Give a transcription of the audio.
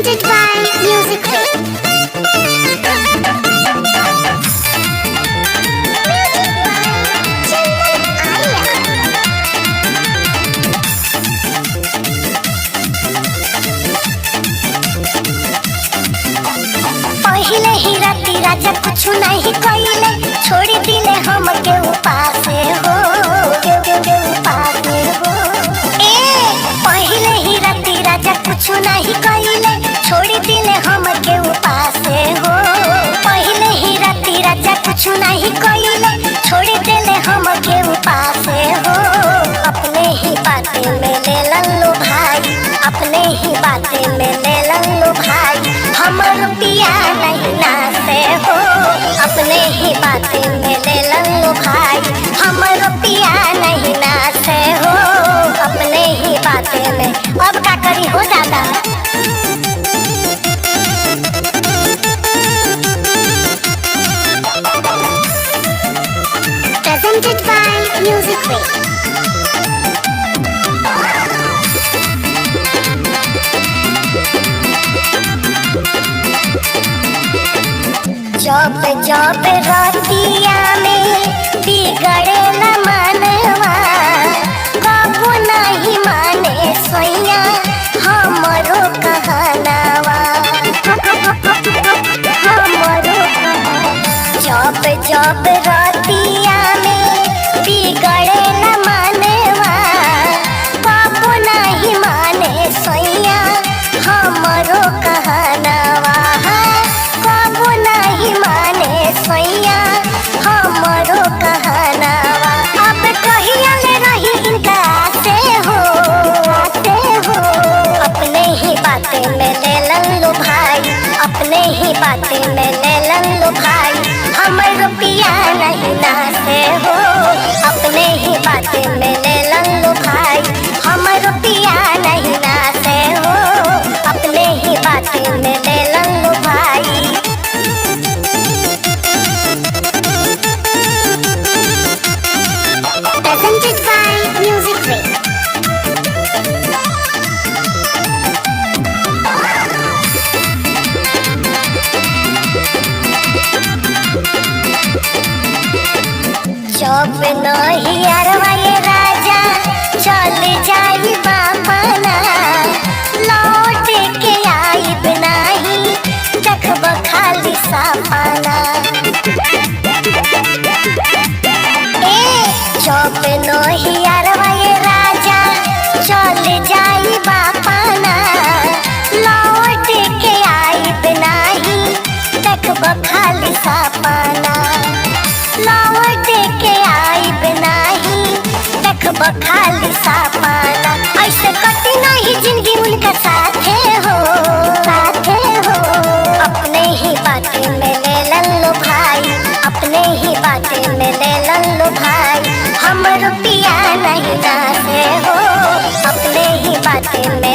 Presented by Music Way. पहिले ही राती राजा कुछ नहीं कइले, छोड़ दिले हमके उपास हो, के उपास हो। पहिले ही राती राजा कुछ नहीं कइले, छोड़ दिले हमके उपास हो। पहिले ही राती राजा कुछ नहीं कइले, छोड़ दिले हमके उपास हो। अपने ही बातें में ले लो भाई, अपने ही बातें में ले लो भाई, हमर पिया नहीं नासे हो। अपने ही बातें में ले लो भाई, हमर पिया नहीं नासे हो। अपने ही बातें में अब का करी हो दादा। Presented by Music Way. जब जब रातिया में बिगड़ेला मनवा, कबो नहीं माने सोइया हमरो कहनावा, हमरो जब जब रातिया में बिगड़ेला मनवा, कबो नहीं माने सोइया हमरो कहनावा, कबो नहीं माने सोइया हमरो कहनावा। अब कहिया ले रही इनका आते हो, आते हो। अपने ही बातें में ले लो भाई, अपने ही बातें में ले लो भाई, हमर पिया नहीं नासे हो। अपने ही बातें में ले लो भाई, हमर पिया नहीं नासे हो। अपने ही बातें में ले लो भाई। Presented by Music Way. जब नहीं अरवाए राजा चल जाई बापना, लौट के आई नहीं देखब खाली सपना। जब नहीं अरवाए राजा चल जाई बापना, लौट के आई नहीं देखब खाली सपना। लौट के आई नहीं देखब खाली सपना। ऐसे कटी नहीं जिंदगी उनका साथे हो, साथे हो। अपने ही बातें में ले लो भाई, अपने ही बातें में ले लो भाई, हमर पिया नहीं नासे हो। अपने ही बातें में